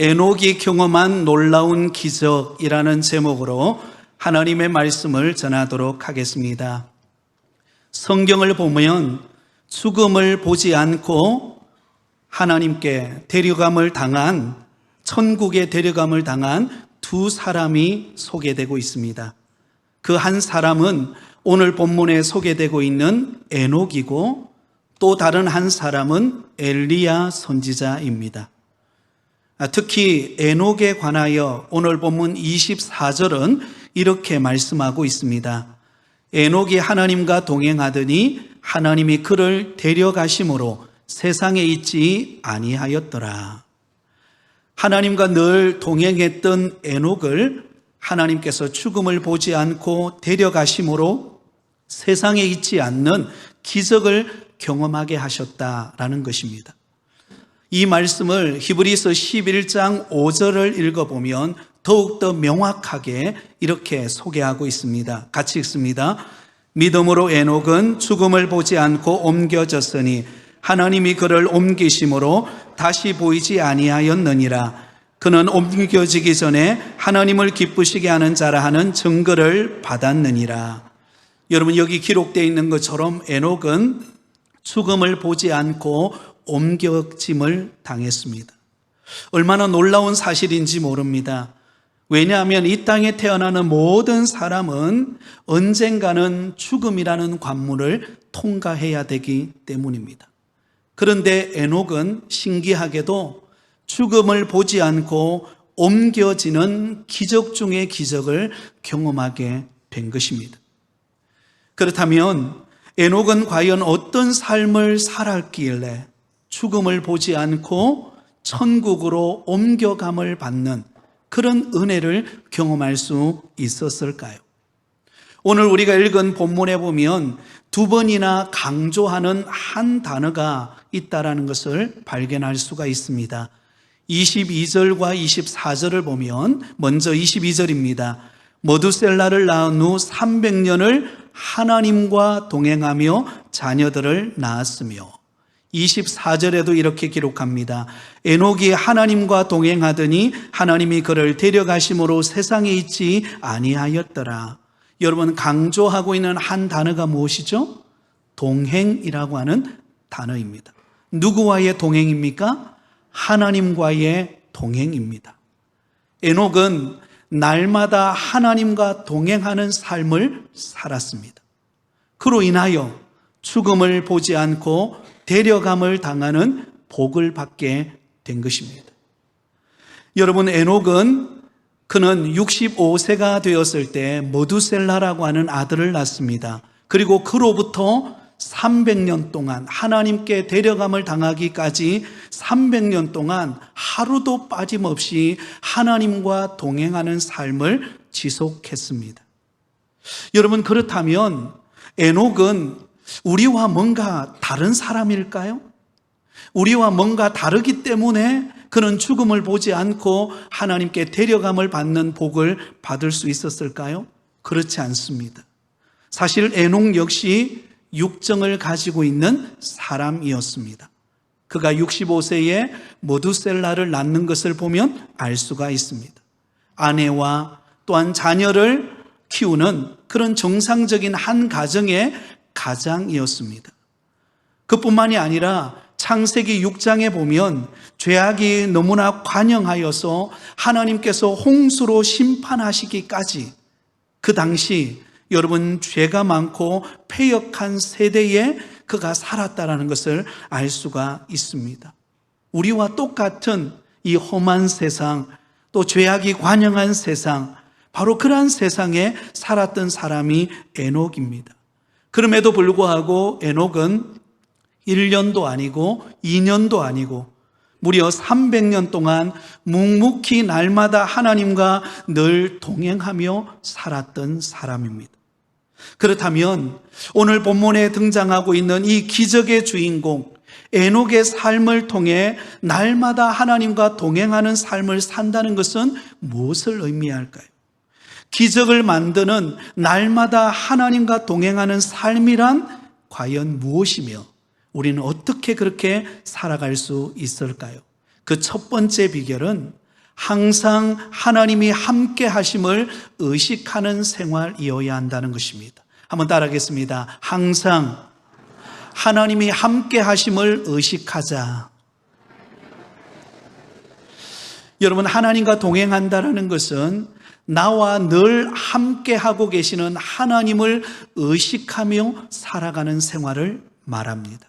에녹이 경험한 놀라운 기적이라는 제목으로 하나님의 말씀을 전하도록 하겠습니다. 성경을 보면 죽음을 보지 않고 하나님께 데려감을 당한, 천국에 데려감을 당한 두 사람이 소개되고 있습니다. 그 한 사람은 오늘 본문에 소개되고 있는 에녹이고, 또 다른 한 사람은 엘리야 선지자입니다. 특히 에녹에 관하여 오늘 본문 24절은 이렇게 말씀하고 있습니다. 에녹이 하나님과 동행하더니 하나님이 그를 데려가심으로 세상에 있지 아니하였더라. 하나님과 늘 동행했던 에녹을 하나님께서 죽음을 보지 않고 데려가심으로 세상에 있지 않는 기적을 경험하게 하셨다라는 것입니다. 이 말씀을 히브리서 11장 5절을 읽어보면 더욱더 명확하게 이렇게 소개하고 있습니다. 같이 읽습니다. 믿음으로 에녹은 죽음을 보지 않고 옮겨졌으니 하나님이 그를 옮기심으로 다시 보이지 아니하였느니라. 그는 옮겨지기 전에 하나님을 기쁘시게 하는 자라 하는 증거를 받았느니라. 여러분, 여기 기록되어 있는 것처럼 에녹은 죽음을 보지 않고 옮겨짐을 당했습니다. 얼마나 놀라운 사실인지 모릅니다. 왜냐하면 이 땅에 태어나는 모든 사람은 언젠가는 죽음이라는 관문을 통과해야 되기 때문입니다. 그런데 에녹은 신기하게도 죽음을 보지 않고 옮겨지는 기적 중의 기적을 경험하게 된 것입니다. 그렇다면 에녹은 과연 어떤 삶을 살았길래 죽음을 보지 않고 천국으로 옮겨감을 받는 그런 은혜를 경험할 수 있었을까요? 오늘 우리가 읽은 본문에 보면 두 번이나 강조하는 한 단어가 있다라는 것을 발견할 수가 있습니다. 22절과 24절을 보면 먼저 22절입니다. 머두셀라를 낳은 후 300년을 하나님과 동행하며 자녀들을 낳았으며, 24절에도 이렇게 기록합니다. 에녹이 하나님과 동행하더니 하나님이 그를 데려가심으로 세상에 있지 아니하였더라. 여러분, 강조하고 있는 한 단어가 무엇이죠? 동행이라고 하는 단어입니다. 누구와의 동행입니까? 하나님과의 동행입니다. 에녹은 날마다 하나님과 동행하는 삶을 살았습니다. 그로 인하여 죽음을 보지 않고 데려감을 당하는 복을 받게 된 것입니다. 여러분, 에녹은 그는 65세가 되었을 때 머두셀라라고 하는 아들을 낳습니다. 그리고 그로부터 300년 동안 하나님께 데려감을 당하기까지 300년 동안 하루도 빠짐없이 하나님과 동행하는 삶을 지속했습니다. 여러분, 그렇다면 에녹은 우리와 뭔가 다른 사람일까요? 우리와 뭔가 다르기 때문에 그는 죽음을 보지 않고 하나님께 데려감을 받는 복을 받을 수 있었을까요? 그렇지 않습니다. 사실 에녹 역시 육정을 가지고 있는 사람이었습니다. 그가 65세에 머두셀라를 낳는 것을 보면 알 수가 있습니다. 아내와 또한 자녀를 키우는 그런 정상적인 한 가정의 가장이었습니다. 그뿐만이 아니라 창세기 6장에 보면 죄악이 너무나 관영하여서 하나님께서 홍수로 심판하시기까지 그 당시 여러분, 죄가 많고 패역한 세대에 그가 살았다라는 것을 알 수가 있습니다. 우리와 똑같은 이 험한 세상, 또 죄악이 관영한 세상, 바로 그러한 세상에 살았던 사람이 에녹입니다. 그럼에도 불구하고 에녹은 1년도 아니고 2년도 아니고 무려 300년 동안 묵묵히 날마다 하나님과 늘 동행하며 살았던 사람입니다. 그렇다면 오늘 본문에 등장하고 있는 이 기적의 주인공 에녹의 삶을 통해 날마다 하나님과 동행하는 삶을 산다는 것은 무엇을 의미할까요? 기적을 만드는 날마다 하나님과 동행하는 삶이란 과연 무엇이며 우리는 어떻게 그렇게 살아갈 수 있을까요? 그 첫 번째 비결은 항상 하나님이 함께 하심을 의식하는 생활이어야 한다는 것입니다. 한번 따라하겠습니다. 항상 하나님이 함께 하심을 의식하자. 여러분, 하나님과 동행한다는 것은 나와 늘 함께 하고 계시는 하나님을 의식하며 살아가는 생활을 말합니다.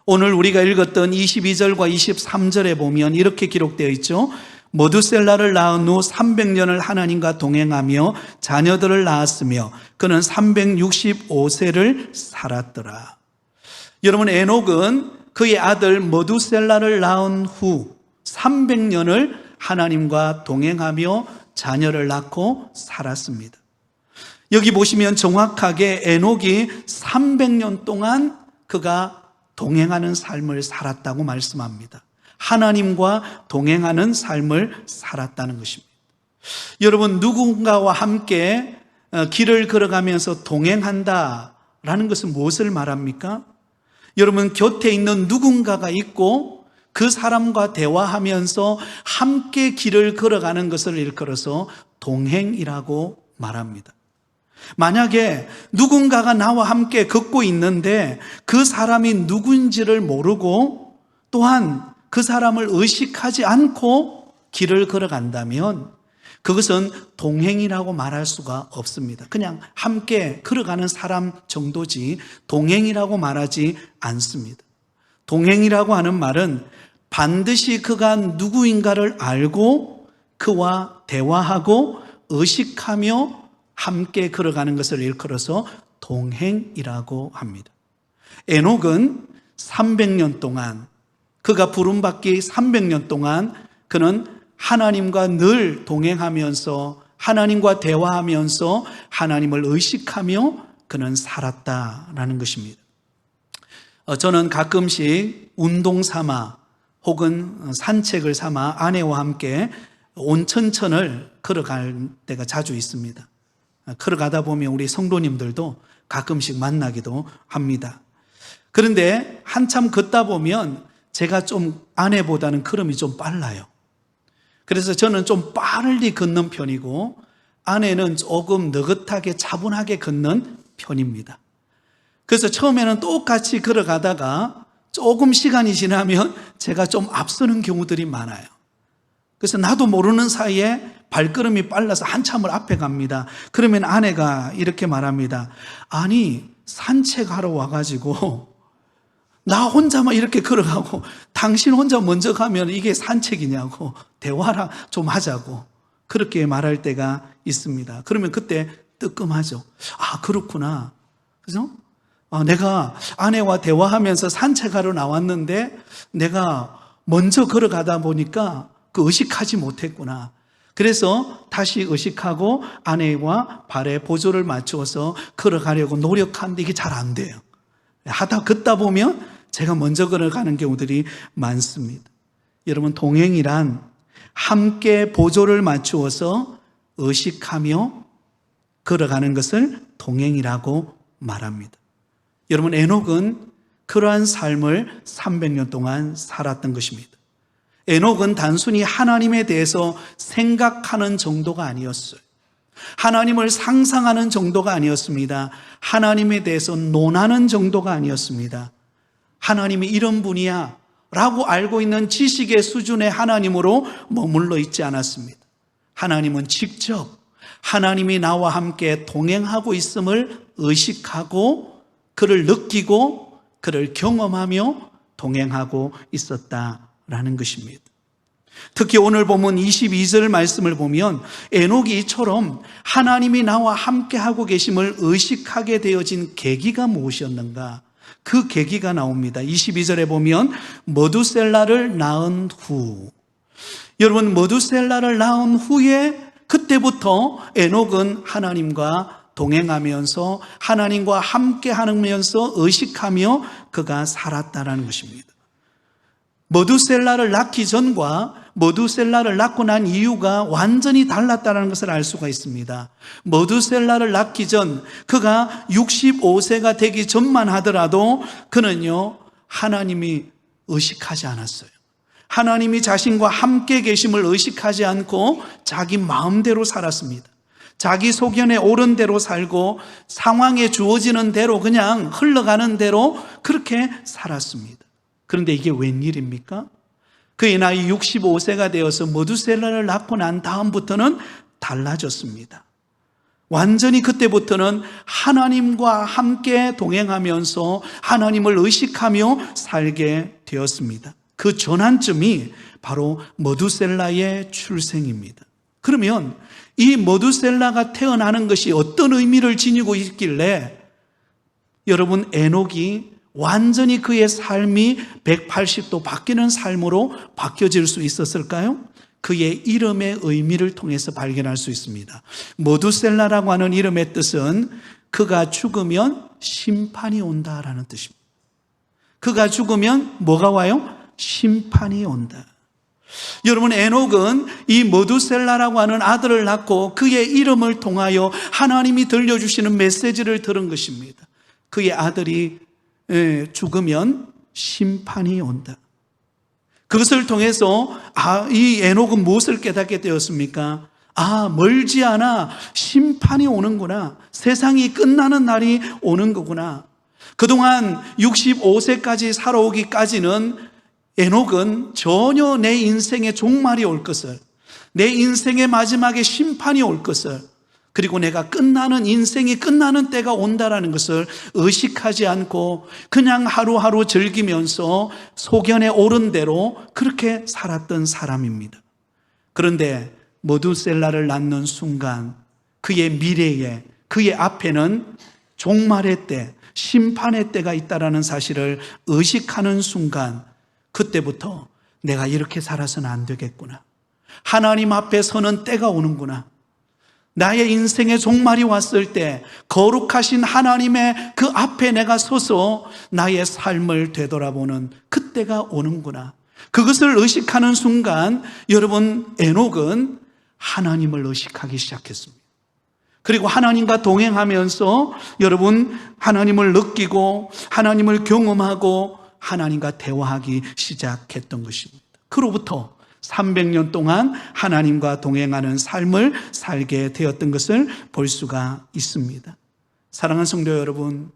오늘 우리가 읽었던 22절과 23절에 보면 이렇게 기록되어 있죠. 모두셀라를 낳은 후 300년을 하나님과 동행하며 자녀들을 낳았으며 그는 365세를 살았더라. 여러분, 에녹은 그의 아들 모두셀라를 낳은 후 300년을 하나님과 동행하며 자녀를 낳고 살았습니다. 여기 보시면 정확하게 에녹이 300년 동안 그가 동행하는 삶을 살았다고 말씀합니다. 하나님과 동행하는 삶을 살았다는 것입니다. 여러분, 누군가와 함께 길을 걸어가면서 동행한다라는 것은 무엇을 말합니까? 여러분, 곁에 있는 누군가가 있고 그 사람과 대화하면서 함께 길을 걸어가는 것을 일컬어서 동행이라고 말합니다. 만약에 누군가가 나와 함께 걷고 있는데 그 사람이 누군지를 모르고 또한 그 사람을 의식하지 않고 길을 걸어간다면 그것은 동행이라고 말할 수가 없습니다. 그냥 함께 걸어가는 사람 정도지 동행이라고 말하지 않습니다. 동행이라고 하는 말은 반드시 그가 누구인가를 알고 그와 대화하고 의식하며 함께 걸어가는 것을 일컬어서 동행이라고 합니다. 에녹은 300년 동안, 그가 부름받기 300년 동안 그는 하나님과 늘 동행하면서 하나님과 대화하면서 하나님을 의식하며 그는 살았다라는 것입니다. 저는 가끔씩 운동 삼아 혹은 산책을 삼아 아내와 함께 온천천을 걸어갈 때가 자주 있습니다. 걸어가다 보면 우리 성도님들도 가끔씩 만나기도 합니다. 그런데 한참 걷다 보면 제가 좀 아내보다는 걸음이 좀 빨라요. 그래서 저는 좀 빨리 걷는 편이고 아내는 조금 느긋하게 차분하게 걷는 편입니다. 그래서 처음에는 똑같이 걸어가다가 조금 시간이 지나면 제가 좀 앞서는 경우들이 많아요. 그래서 나도 모르는 사이에 발걸음이 빨라서 한참을 앞에 갑니다. 그러면 아내가 이렇게 말합니다. 아니, 산책하러 와가지고 나 혼자만 이렇게 걸어가고 당신 혼자 먼저 가면 이게 산책이냐고, 대화를 좀 하자고 그렇게 말할 때가 있습니다. 그러면 그때 뜨끔하죠. 아, 그렇구나. 그죠? 내가 아내와 대화하면서 산책하러 나왔는데 내가 먼저 걸어가다 보니까 그 의식하지 못했구나. 그래서 다시 의식하고 아내와 발에 보조를 맞추어서 걸어가려고 노력하는데 이게 잘 안 돼요. 하다 걷다 보면 제가 먼저 걸어가는 경우들이 많습니다. 여러분, 동행이란 함께 보조를 맞추어서 의식하며 걸어가는 것을 동행이라고 말합니다. 여러분, 에녹은 그러한 삶을 300년 동안 살았던 것입니다. 에녹은 단순히 하나님에 대해서 생각하는 정도가 아니었어요. 하나님을 상상하는 정도가 아니었습니다. 하나님에 대해서 논하는 정도가 아니었습니다. 하나님이 이런 분이야 라고 알고 있는 지식의 수준의 하나님으로 머물러 있지 않았습니다. 하나님은 직접 하나님이 나와 함께 동행하고 있음을 의식하고 그를 느끼고 그를 경험하며 동행하고 있었다라는 것입니다. 특히 오늘 보면 22절 말씀을 보면 에녹이 이처럼 하나님이 나와 함께하고 계심을 의식하게 되어진 계기가 무엇이었는가? 그 계기가 나옵니다. 22절에 보면 머두셀라를 낳은 후, 여러분, 머두셀라를 낳은 후에 그때부터 에녹은 하나님과 동행하면서 하나님과 함께 하면서 의식하며 그가 살았다라는 것입니다. 머두셀라를 낳기 전과 머두셀라를 낳고 난 이유가 완전히 달랐다는 것을 알 수가 있습니다. 머두셀라를 낳기 전, 그가 65세가 되기 전만 하더라도 그는요, 하나님이 의식하지 않았어요. 하나님이 자신과 함께 계심을 의식하지 않고 자기 마음대로 살았습니다. 자기 소견에 옳은 대로 살고 상황에 주어지는 대로 그냥 흘러가는 대로 그렇게 살았습니다. 그런데 이게 웬일입니까? 그의 나이 65세가 되어서 머두셀라를 낳고 난 다음부터는 달라졌습니다. 완전히 그때부터는 하나님과 함께 동행하면서 하나님을 의식하며 살게 되었습니다. 그 전환점이 바로 머두셀라의 출생입니다. 그러면 이 머두셀라가 태어나는 것이 어떤 의미를 지니고 있길래 여러분 에녹이 완전히 그의 삶이 180도 바뀌는 삶으로 바뀌어질 수 있었을까요? 그의 이름의 의미를 통해서 발견할 수 있습니다. 머두셀라라고 하는 이름의 뜻은 그가 죽으면 심판이 온다라는 뜻입니다. 그가 죽으면 뭐가 와요? 심판이 온다. 여러분, 에녹은 이 머두셀라라고 하는 아들을 낳고 그의 이름을 통하여 하나님이 들려주시는 메시지를 들은 것입니다. 그의 아들이 죽으면 심판이 온다. 그것을 통해서 이 에녹은 무엇을 깨닫게 되었습니까? 멀지 않아 심판이 오는구나. 세상이 끝나는 날이 오는 거구나. 그동안 65세까지 살아오기까지는 에녹은 전혀 내 인생의 종말이 올 것을, 내 인생의 마지막에 심판이 올 것을, 그리고 내가 끝나는 인생이 끝나는 때가 온다라는 것을 의식하지 않고 그냥 하루하루 즐기면서 소견에 오른 대로 그렇게 살았던 사람입니다. 그런데 머두셀라를 낳는 순간 그의 미래에, 그의 앞에는 종말의 때, 심판의 때가 있다라는 사실을 의식하는 순간 그때부터 내가 이렇게 살아서는 안 되겠구나. 하나님 앞에 서는 때가 오는구나. 나의 인생의 종말이 왔을 때 거룩하신 하나님의 그 앞에 내가 서서 나의 삶을 되돌아보는 그때가 오는구나. 그것을 의식하는 순간 여러분 에녹은 하나님을 의식하기 시작했습니다. 그리고 하나님과 동행하면서 여러분 하나님을 느끼고 하나님을 경험하고 하나님과 대화하기 시작했던 것입니다. 그로부터 300년 동안 하나님과 동행하는 삶을 살게 되었던 것을 볼 수가 있습니다. 사랑하는 성도 여러분,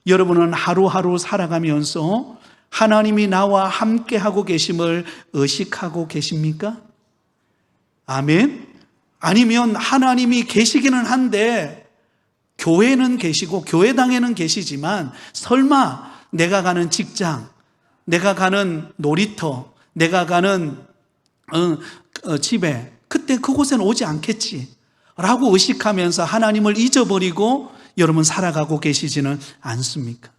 여러분은 하루하루 살아가면서 하나님이 나와 함께하고 계심을 의식하고 계십니까? 아멘? 아니면 하나님이 계시기는 한데 교회는 계시고 교회당에는 계시지만 설마 내가 가는 직장, 내가 가는 놀이터, 내가 가는 집에 그때 그곳에는 오지 않겠지 라고 의식하면서 하나님을 잊어버리고 여러분 살아가고 계시지는 않습니까?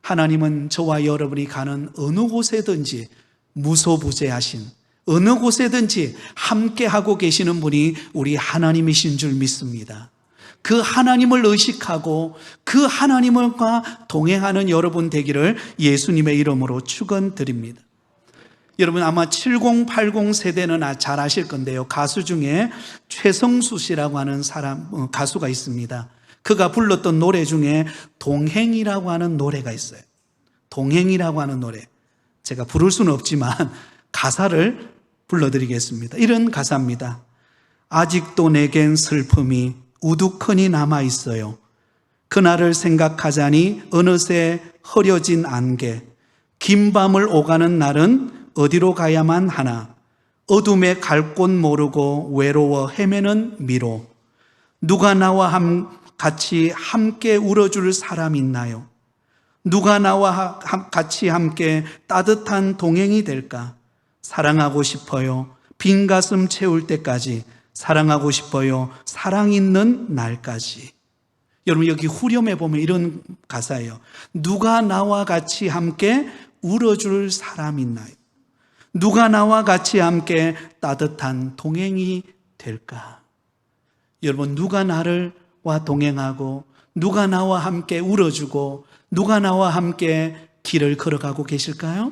하나님은 저와 여러분이 가는 어느 곳에든지 무소부재하신, 어느 곳에든지 함께하고 계시는 분이 우리 하나님이신 줄 믿습니다. 그 하나님을 의식하고 그 하나님과 동행하는 여러분 되기를 예수님의 이름으로 축원드립니다. 여러분 아마 7080 세대는 잘 아실 건데요. 가수 중에 최성수 씨라고 하는 가수가 있습니다. 그가 불렀던 노래 중에 동행이라고 하는 노래가 있어요. 동행이라고 하는 노래. 제가 부를 수는 없지만 가사를 불러드리겠습니다. 이런 가사입니다. 아직도 내겐 슬픔이 우두커니 남아있어요. 그날을 생각하자니 어느새 흐려진 안개, 긴 밤을 오가는 날은 어디로 가야만 하나, 어둠에 갈 곳 모르고 외로워 헤매는 미로, 누가 나와 같이 함께 울어줄 사람 있나요? 누가 나와 같이 함께 따뜻한 동행이 될까? 사랑하고 싶어요. 빈 가슴 채울 때까지 사랑하고 싶어요. 사랑 있는 날까지. 여러분 여기 후렴에 보면 이런 가사예요. 누가 나와 같이 함께 울어줄 사람 있나요? 누가 나와 같이 함께 따뜻한 동행이 될까? 여러분 누가 나와 동행하고 누가 나와 함께 울어주고 누가 나와 함께 길을 걸어가고 계실까요?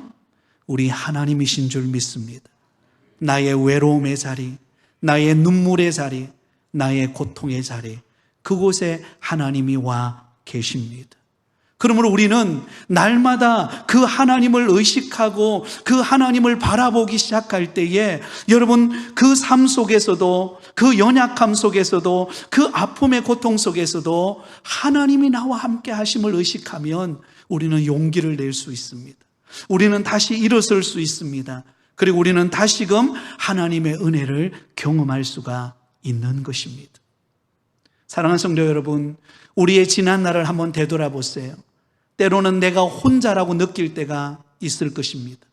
우리 하나님이신 줄 믿습니다. 나의 외로움의 자리, 나의 눈물의 자리, 나의 고통의 자리, 그곳에 하나님이 와 계십니다. 그러므로 우리는 날마다 그 하나님을 의식하고 그 하나님을 바라보기 시작할 때에 여러분 그 삶 속에서도 그 연약함 속에서도 그 아픔의 고통 속에서도 하나님이 나와 함께 하심을 의식하면 우리는 용기를 낼 수 있습니다. 우리는 다시 일어설 수 있습니다. 그리고 우리는 다시금 하나님의 은혜를 경험할 수가 있는 것입니다. 사랑하는 성도 여러분, 우리의 지난 날을 한번 되돌아보세요. 때로는 내가 혼자라고 느낄 때가 있을 것입니다.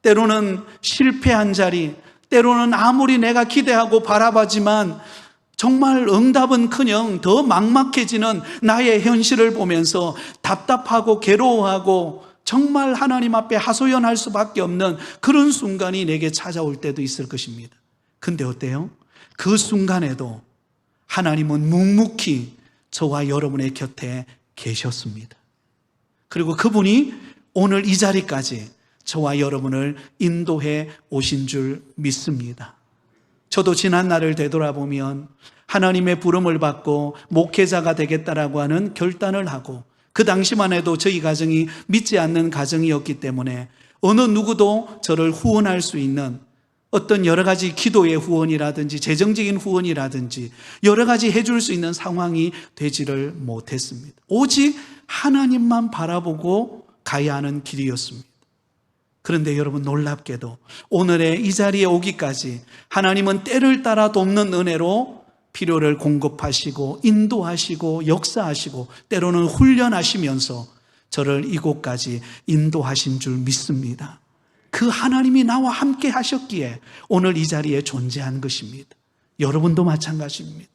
때로는 실패한 자리, 때로는 아무리 내가 기대하고 바라보지만 정말 응답은커녕 더 막막해지는 나의 현실을 보면서 답답하고 괴로워하고 정말 하나님 앞에 하소연할 수밖에 없는 그런 순간이 내게 찾아올 때도 있을 것입니다. 근데 어때요? 그 순간에도 하나님은 묵묵히 저와 여러분의 곁에 계셨습니다. 그리고 그분이 오늘 이 자리까지 저와 여러분을 인도해 오신 줄 믿습니다. 저도 지난 날을 되돌아보면 하나님의 부름을 받고 목회자가 되겠다라고 하는 결단을 하고 그 당시만 해도 저희 가정이 믿지 않는 가정이었기 때문에 어느 누구도 저를 후원할 수 있는 어떤 여러 가지 기도의 후원이라든지 재정적인 후원이라든지 여러 가지 해줄 수 있는 상황이 되지를 못했습니다. 오직 하나님만 바라보고 가야 하는 길이었습니다. 그런데 여러분 놀랍게도 오늘의 이 자리에 오기까지 하나님은 때를 따라 돕는 은혜로 필요를 공급하시고 인도하시고 역사하시고 때로는 훈련하시면서 저를 이곳까지 인도하신 줄 믿습니다. 그 하나님이 나와 함께 하셨기에 오늘 이 자리에 존재한 것입니다. 여러분도 마찬가지입니다.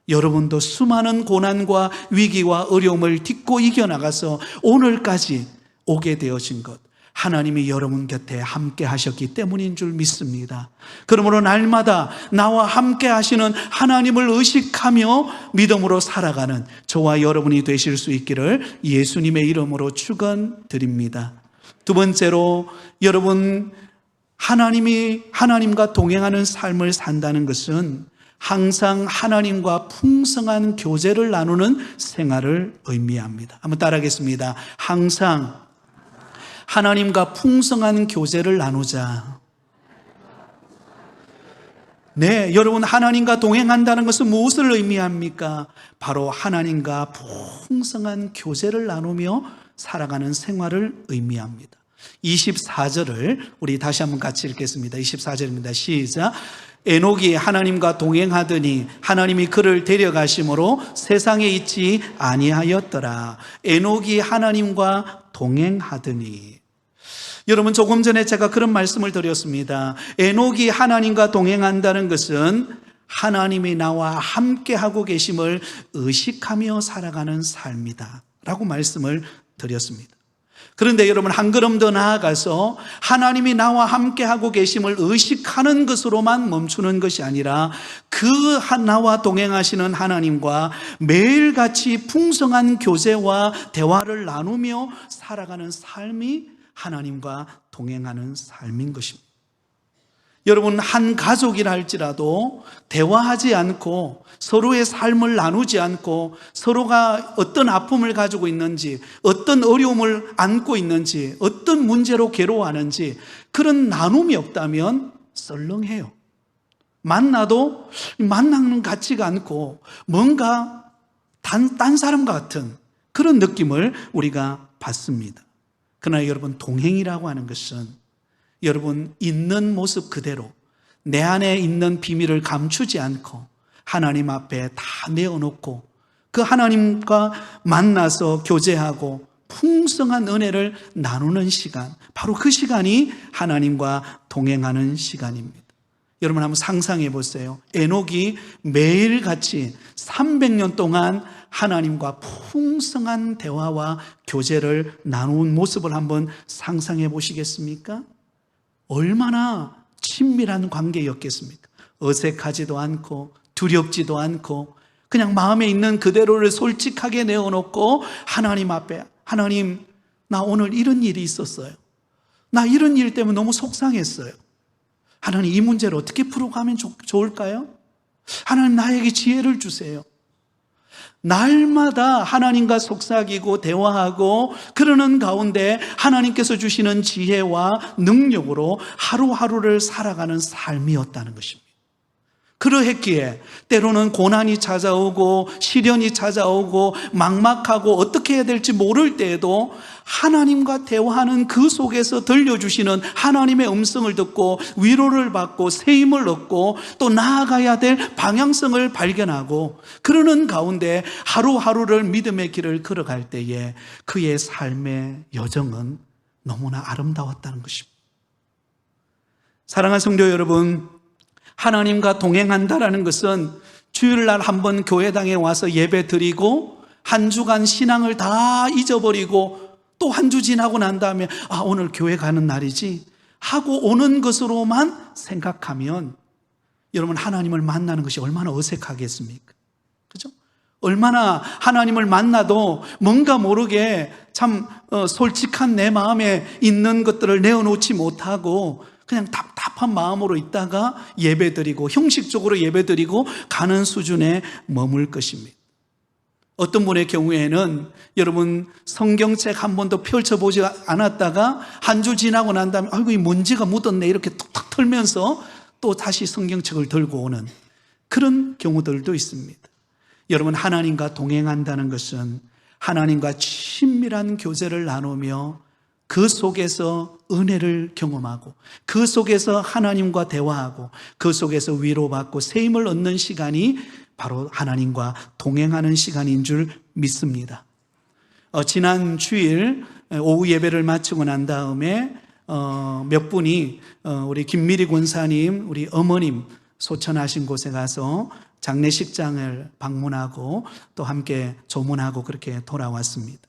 여러분도 수많은 고난과 위기와 어려움을 딛고 이겨나가서 오늘까지 오게 되어진 것, 하나님이 여러분 곁에 함께 하셨기 때문인 줄 믿습니다. 그러므로 날마다 나와 함께 하시는 하나님을 의식하며 믿음으로 살아가는 저와 여러분이 되실 수 있기를 예수님의 이름으로 축원드립니다. 두 번째로 여러분 하나님과 동행하는 삶을 산다는 것은 항상 하나님과 풍성한 교제를 나누는 생활을 의미합니다. 한번 따라하겠습니다. 항상 하나님과 풍성한 교제를 나누자. 네, 여러분 하나님과 동행한다는 것은 무엇을 의미합니까? 바로 하나님과 풍성한 교제를 나누며 살아가는 생활을 의미합니다. 24절을 우리 다시 한번 같이 읽겠습니다. 24절입니다. 시작. 에녹이 하나님과 동행하더니 하나님이 그를 데려가심으로 세상에 있지 아니하였더라. 에녹이 하나님과 동행하더니. 여러분 조금 전에 제가 그런 말씀을 드렸습니다. 에녹이 하나님과 동행한다는 것은 하나님이 나와 함께하고 계심을 의식하며 살아가는 삶이다 라고 말씀을 드렸습니다. 그런데 여러분 한 걸음 더 나아가서 하나님이 나와 함께하고 계심을 의식하는 것으로만 멈추는 것이 아니라 그 나와 동행하시는 하나님과 매일같이 풍성한 교제와 대화를 나누며 살아가는 삶이 하나님과 동행하는 삶인 것입니다. 여러분 한 가족이라 할지라도 대화하지 않고 서로의 삶을 나누지 않고 서로가 어떤 아픔을 가지고 있는지 어떤 어려움을 안고 있는지 어떤 문제로 괴로워하는지 그런 나눔이 없다면 썰렁해요. 만나도 만나는 것 같지가 않고 뭔가 딴 사람 같은 그런 느낌을 우리가 받습니다. 그러나 여러분 동행이라고 하는 것은 여러분 있는 모습 그대로 내 안에 있는 비밀을 감추지 않고 하나님 앞에 다 내어놓고 그 하나님과 만나서 교제하고 풍성한 은혜를 나누는 시간, 바로 그 시간이 하나님과 동행하는 시간입니다. 여러분 한번 상상해 보세요. 에녹이 매일같이 300년 동안 하나님과 풍성한 대화와 교제를 나눈 모습을 한번 상상해 보시겠습니까? 얼마나 친밀한 관계였겠습니까? 어색하지도 않고 두렵지도 않고 그냥 마음에 있는 그대로를 솔직하게 내어놓고 하나님 앞에 하나님 나 오늘 이런 일이 있었어요. 나 이런 일 때문에 너무 속상했어요. 하나님 이 문제를 어떻게 풀어가면 좋을까요? 하나님 나에게 지혜를 주세요. 날마다 하나님과 속삭이고 대화하고 그러는 가운데 하나님께서 주시는 지혜와 능력으로 하루하루를 살아가는 삶이었다는 것입니다. 그러했기에 때로는 고난이 찾아오고 시련이 찾아오고 막막하고 어떻게 해야 될지 모를 때에도 하나님과 대화하는 그 속에서 들려주시는 하나님의 음성을 듣고 위로를 받고 세임을 얻고 또 나아가야 될 방향성을 발견하고 그러는 가운데 하루하루를 믿음의 길을 걸어갈 때에 그의 삶의 여정은 너무나 아름다웠다는 것입니다. 사랑하는 성도 여러분, 하나님과 동행한다라는 것은 주일날 한번 교회당에 와서 예배 드리고 한 주간 신앙을 다 잊어버리고 또 한 주 지나고 난 다음에 오늘 교회 가는 날이지 하고 오는 것으로만 생각하면 여러분 하나님을 만나는 것이 얼마나 어색하겠습니까? 그죠? 얼마나 하나님을 만나도 뭔가 모르게 참 솔직한 내 마음에 있는 것들을 내어놓지 못하고 그냥 답답한 마음으로 있다가 예배드리고 형식적으로 예배드리고 가는 수준에 머물 것입니다. 어떤 분의 경우에는 여러분 성경책 한 번도 펼쳐보지 않았다가 한 주 지나고 난 다음에 아이고 이 먼지가 묻었네 이렇게 툭툭 털면서 또 다시 성경책을 들고 오는 그런 경우들도 있습니다. 여러분 하나님과 동행한다는 것은 하나님과 친밀한 교제를 나누며 그 속에서 은혜를 경험하고 그 속에서 하나님과 대화하고 그 속에서 위로받고 세임을 얻는 시간이 바로 하나님과 동행하는 시간인 줄 믿습니다. 지난 주일 오후 예배를 마치고 난 다음에 몇 분이 우리 김미리 권사님, 우리 어머님 소천하신 곳에 가서 장례식장을 방문하고 또 함께 조문하고 그렇게 돌아왔습니다.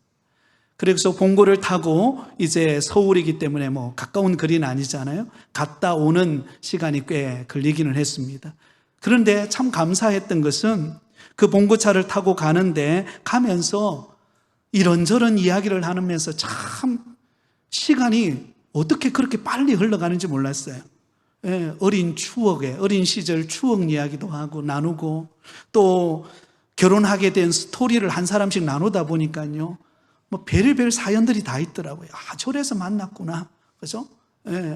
그래서 봉고를 타고 이제 서울이기 때문에 뭐 가까운 거리는 아니잖아요. 갔다 오는 시간이 꽤 걸리기는 했습니다. 그런데 참 감사했던 것은 그 봉고차를 타고 가면서 이런저런 이야기를 하면서 참 시간이 어떻게 그렇게 빨리 흘러가는지 몰랐어요. 어린 추억에, 어린 시절 추억 이야기도 하고 나누고 또 결혼하게 된 스토리를 한 사람씩 나누다 보니까요. 뭐 별의별 사연들이 다 있더라고요. 저래서 만났구나. 그죠?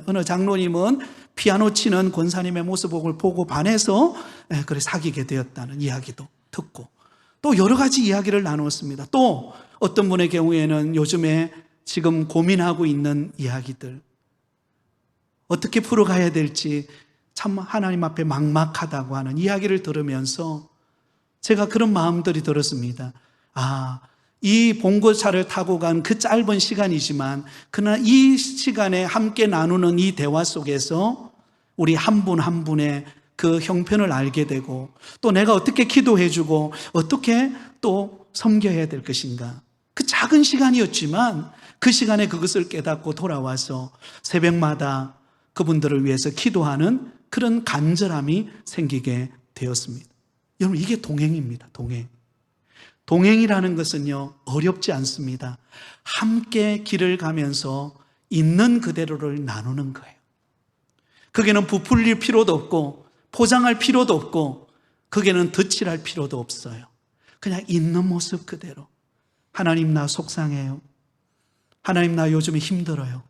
어느 장로님은 피아노 치는 권사님의 모습을 보고 반해서 그래 사귀게 되었다는 이야기도 듣고 또 여러 가지 이야기를 나누었습니다. 또 어떤 분의 경우에는 요즘에 지금 고민하고 있는 이야기들 어떻게 풀어가야 될지 참 하나님 앞에 막막하다고 하는 이야기를 들으면서 제가 그런 마음들이 들었습니다. 이 봉고차를 타고 간 그 짧은 시간이지만 그러나 이 시간에 함께 나누는 이 대화 속에서 우리 한 분 한 분의 그 형편을 알게 되고 또 내가 어떻게 기도해주고 어떻게 또 섬겨야 될 것인가 그 작은 시간이었지만 그 시간에 그것을 깨닫고 돌아와서 새벽마다 그분들을 위해서 기도하는 그런 간절함이 생기게 되었습니다. 여러분 이게 동행입니다. 동행이라는 것은요 어렵지 않습니다. 함께 길을 가면서 있는 그대로를 나누는 거예요. 거기는 부풀릴 필요도 없고 포장할 필요도 없고 거기는 덧칠할 필요도 없어요. 그냥 있는 모습 그대로 하나님 나 속상해요. 하나님 나 요즘에 힘들어요.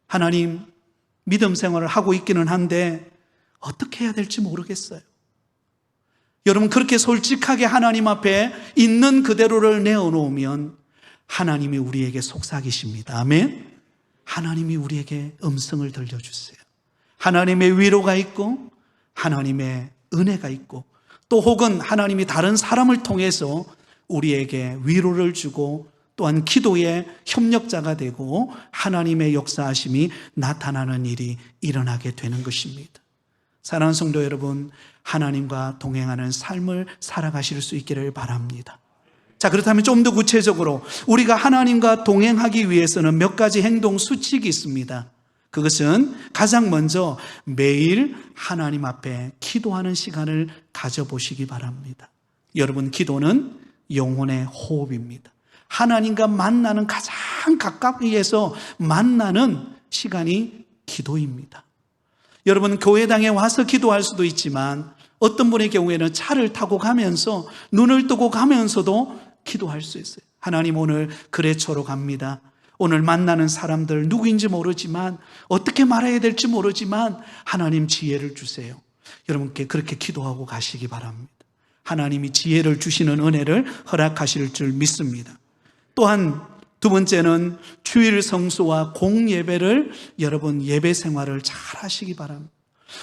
하나님 믿음 생활을 하고 있기는 한데 어떻게 해야 될지 모르겠어요. 여러분 그렇게 솔직하게 하나님 앞에 있는 그대로를 내어놓으면 하나님이 우리에게 속삭이십니다. 아멘. 하나님이 우리에게 음성을 들려주세요. 하나님의 위로가 있고 하나님의 은혜가 있고 또 혹은 하나님이 다른 사람을 통해서 우리에게 위로를 주고 또한 기도의 협력자가 되고 하나님의 역사하심이 나타나는 일이 일어나게 되는 것입니다. 사랑하는 성도 여러분, 하나님과 동행하는 삶을 살아가실 수 있기를 바랍니다. 자, 그렇다면 좀 더 구체적으로 우리가 하나님과 동행하기 위해서는 몇 가지 행동 수칙이 있습니다. 그것은 가장 먼저 매일 하나님 앞에 기도하는 시간을 가져보시기 바랍니다. 여러분, 기도는 영혼의 호흡입니다. 하나님과 만나는 가장 가까이에서 만나는 시간이 기도입니다. 여러분 교회당에 와서 기도할 수도 있지만 어떤 분의 경우에는 차를 타고 가면서 눈을 뜨고 가면서도 기도할 수 있어요. 하나님, 오늘 거래처로 갑니다. 오늘 만나는 사람들 누구인지 모르지만, 어떻게 말해야 될지 모르지만 하나님 지혜를 주세요. 여러분께 그렇게 기도하고 가시기 바랍니다. 하나님이 지혜를 주시는 은혜를 허락하실 줄 믿습니다. 또한 두 번째는 주일 성수와 공예배를, 여러분 예배 생활을 잘 하시기 바랍니다.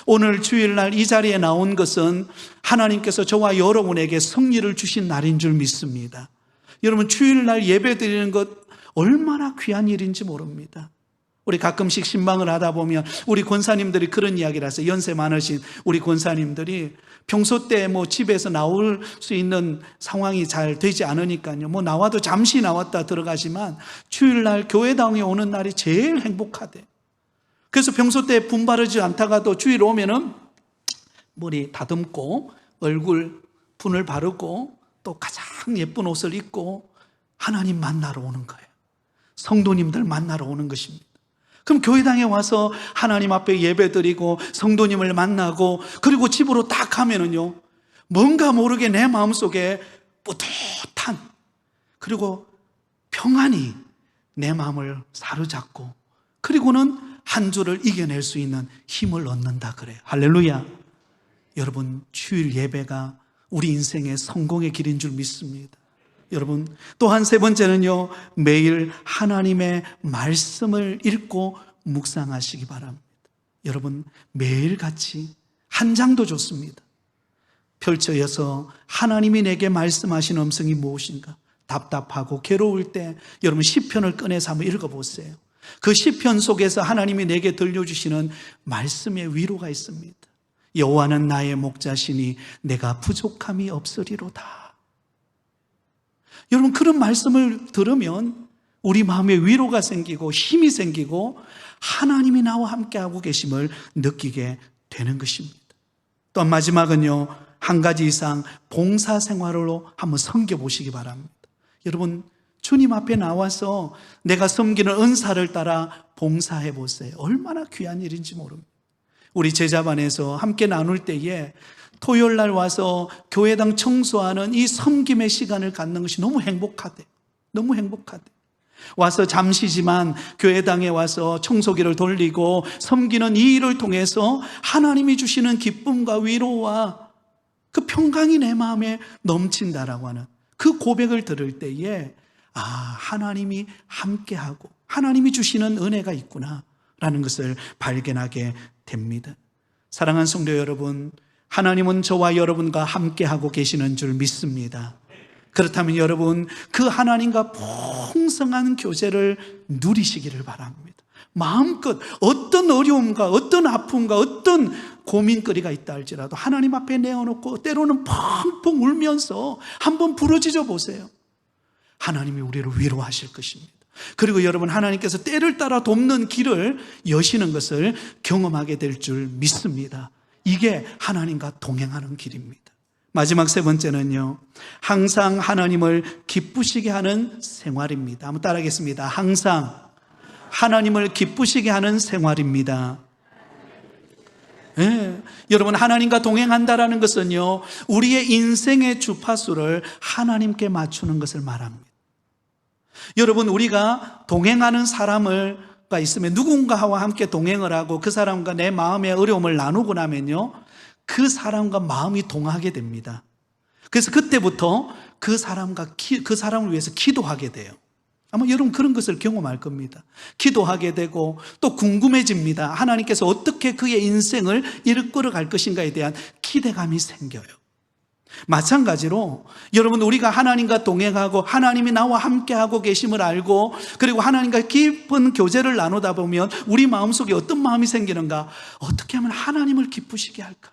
오늘 주일날 이 자리에 나온 것은 하나님께서 저와 여러분에게 승리를 주신 날인 줄 믿습니다. 여러분, 주일날 예배 드리는 것 얼마나 귀한 일인지 모릅니다. 우리 가끔씩 신방을 하다 보면 우리 권사님들이 그런 이야기를 하세요. 연세 많으신 우리 권사님들이 평소 때 집에서 나올 수 있는 상황이 잘 되지 않으니까요, 나와도 잠시 나왔다 들어가지만 주일날 교회당에 오는 날이 제일 행복하대. 그래서 평소 때 분바르지 않다가도 주일 오면은 머리 다듬고 얼굴 분을 바르고 또 가장 예쁜 옷을 입고 하나님 만나러 오는 거예요. 성도님들 만나러 오는 것입니다. 그럼 교회당에 와서 하나님 앞에 예배드리고 성도님을 만나고, 그리고 집으로 딱 가면은요, 뭔가 모르게 내 마음속에 뿌듯한, 그리고 평안이 내 마음을 사로잡고, 그리고는 한 주를 이겨낼 수 있는 힘을 얻는다 그래요. 할렐루야. 여러분, 주일 예배가 우리 인생의 성공의 길인 줄 믿습니다. 여러분, 또한 세 번째는요, 매일 하나님의 말씀을 읽고 묵상하시기 바랍니다. 여러분, 매일같이 한 장도 좋습니다. 펼쳐여서 하나님이 내게 말씀하신 음성이 무엇인가? 답답하고 괴로울 때 여러분 시편을 꺼내서 한번 읽어보세요. 그 시편 속에서 하나님이 내게 들려주시는 말씀의 위로가 있습니다. 여호와는 나의 목자시니 내가 부족함이 없으리로다. 여러분, 그런 말씀을 들으면 우리 마음에 위로가 생기고 힘이 생기고 하나님이 나와 함께하고 계심을 느끼게 되는 것입니다. 또 마지막은요, 한 가지 이상 봉사 생활로 한번 섬겨보시기 바랍니다. 여러분, 주님 앞에 나와서 내가 섬기는 은사를 따라 봉사해 보세요. 얼마나 귀한 일인지 모릅니다. 우리 제자반에서 함께 나눌 때에 토요일 날 와서 교회당 청소하는 이 섬김의 시간을 갖는 것이 너무 행복하대. 너무 행복하대. 와서 잠시지만 교회당에 와서 청소기를 돌리고 섬기는 이 일을 통해서 하나님이 주시는 기쁨과 위로와 그 평강이 내 마음에 넘친다라고 하는 그 고백을 들을 때에, 아, 하나님이 함께하고 하나님이 주시는 은혜가 있구나 라는 것을 발견하게 됩니다. 사랑하는 성도 여러분, 하나님은 저와 여러분과 함께하고 계시는 줄 믿습니다. 그렇다면 여러분, 그 하나님과 풍성한 교제를 누리시기를 바랍니다. 마음껏 어떤 어려움과 어떤 아픔과 어떤 고민거리가 있다 할지라도 하나님 앞에 내어놓고 때로는 펑펑 울면서 한번 부르짖어 보세요. 하나님이 우리를 위로하실 것입니다. 그리고 여러분, 하나님께서 때를 따라 돕는 길을 여시는 것을 경험하게 될 줄 믿습니다. 이게 하나님과 동행하는 길입니다. 마지막 세 번째는요, 항상 하나님을 기쁘시게 하는 생활입니다. 한번 따라하겠습니다. 항상 하나님을 기쁘시게 하는 생활입니다. 네. 여러분, 하나님과 동행한다라는 것은요, 우리의 인생의 주파수를 하나님께 맞추는 것을 말합니다. 여러분, 우리가 동행하는 사람과 있으면, 누군가와 함께 동행을 하고 그 사람과 내 마음의 어려움을 나누고 나면요, 그 사람과 마음이 동하게 됩니다. 그래서 그때부터 그 사람을 위해서 기도하게 돼요. 아마 여러분 그런 것을 경험할 겁니다. 기도하게 되고 또 궁금해집니다. 하나님께서 어떻게 그의 인생을 이끌어 갈 것인가에 대한 기대감이 생겨요. 마찬가지로 여러분, 우리가 하나님과 동행하고 하나님이 나와 함께하고 계심을 알고, 그리고 하나님과 깊은 교제를 나누다 보면 우리 마음속에 어떤 마음이 생기는가? 어떻게 하면 하나님을 기쁘시게 할까?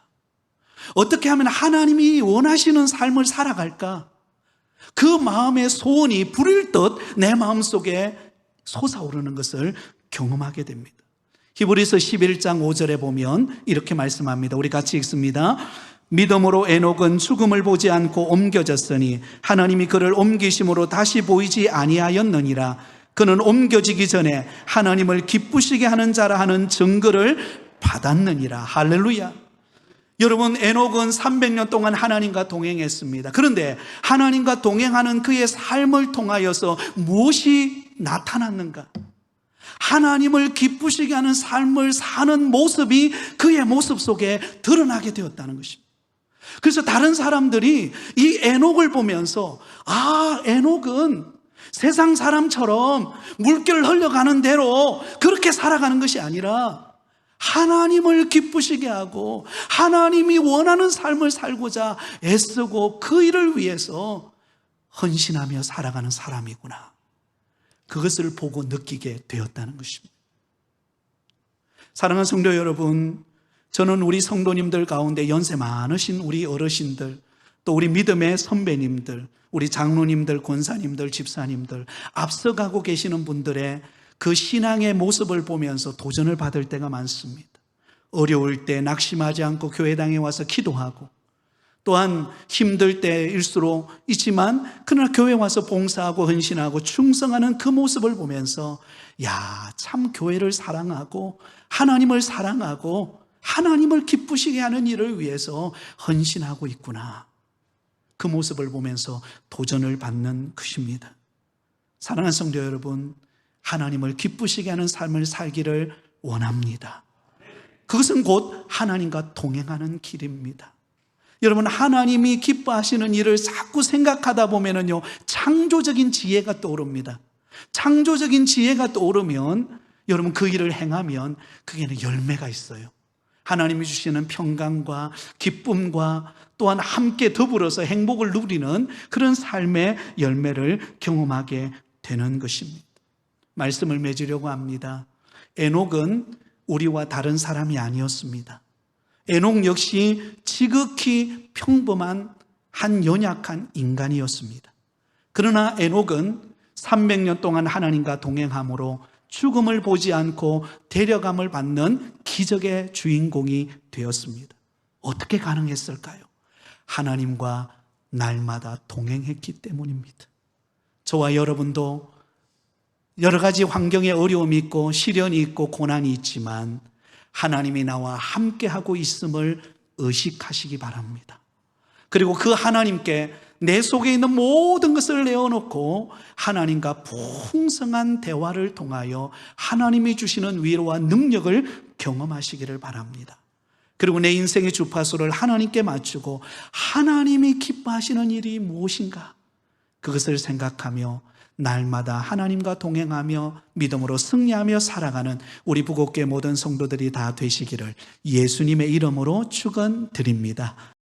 어떻게 하면 하나님이 원하시는 삶을 살아갈까? 그 마음의 소원이 불일 듯 내 마음속에 솟아오르는 것을 경험하게 됩니다. 히브리서 11장 5절에 보면 이렇게 말씀합니다. 우리 같이 읽습니다. 믿음으로 에녹은 죽음을 보지 않고 옮겨졌으니 하나님이 그를 옮기심으로 다시 보이지 아니하였느니라. 그는 옮겨지기 전에 하나님을 기쁘시게 하는 자라 하는 증거를 받았느니라. 할렐루야. 여러분, 에녹은 300년 동안 하나님과 동행했습니다. 그런데 하나님과 동행하는 그의 삶을 통하여서 무엇이 나타났는가? 하나님을 기쁘시게 하는 삶을 사는 모습이 그의 모습 속에 드러나게 되었다는 것입니다. 그래서 다른 사람들이 이 에녹을 보면서, 에녹은 세상 사람처럼 물결 흘러가는 대로 그렇게 살아가는 것이 아니라 하나님을 기쁘시게 하고 하나님이 원하는 삶을 살고자 애쓰고 그 일을 위해서 헌신하며 살아가는 사람이구나, 그것을 보고 느끼게 되었다는 것입니다. 사랑하는 성도 여러분, 저는 우리 성도님들 가운데 연세 많으신 우리 어르신들, 또 우리 믿음의 선배님들, 우리 장로님들, 권사님들, 집사님들, 앞서가고 계시는 분들의 그 신앙의 모습을 보면서 도전을 받을 때가 많습니다. 어려울 때 낙심하지 않고 교회당에 와서 기도하고, 또한 힘들 때일수록 있지만 그러나 교회 와서 봉사하고 헌신하고 충성하는 그 모습을 보면서, 참 교회를 사랑하고 하나님을 사랑하고 하나님을 기쁘시게 하는 일을 위해서 헌신하고 있구나, 그 모습을 보면서 도전을 받는 것입니다. 사랑하는 성도 여러분, 하나님을 기쁘시게 하는 삶을 살기를 원합니다. 그것은 곧 하나님과 동행하는 길입니다. 여러분, 하나님이 기뻐하시는 일을 자꾸 생각하다 보면은요, 창조적인 지혜가 떠오릅니다. 창조적인 지혜가 떠오르면 여러분, 그 일을 행하면 그게는 열매가 있어요. 하나님이 주시는 평강과 기쁨과 또한 함께 더불어서 행복을 누리는 그런 삶의 열매를 경험하게 되는 것입니다. 말씀을 맺으려고 합니다. 에녹은 우리와 다른 사람이 아니었습니다. 에녹 역시 지극히 평범한 한 연약한 인간이었습니다. 그러나 에녹은 300년 동안 하나님과 동행함으로 죽음을 보지 않고 데려감을 받는 기적의 주인공이 되었습니다. 어떻게 가능했을까요? 하나님과 날마다 동행했기 때문입니다. 저와 여러분도 여러 가지 환경에 어려움이 있고 시련이 있고 고난이 있지만 하나님이 나와 함께하고 있음을 의식하시기 바랍니다. 그리고 그 하나님께 내 속에 있는 모든 것을 내어놓고 하나님과 풍성한 대화를 통하여 하나님이 주시는 위로와 능력을 경험하시기를 바랍니다. 그리고 내 인생의 주파수를 하나님께 맞추고 하나님이 기뻐하시는 일이 무엇인가, 그것을 생각하며 날마다 하나님과 동행하며 믿음으로 승리하며 살아가는 우리 부곡교회 모든 성도들이 다 되시기를 예수님의 이름으로 축원드립니다.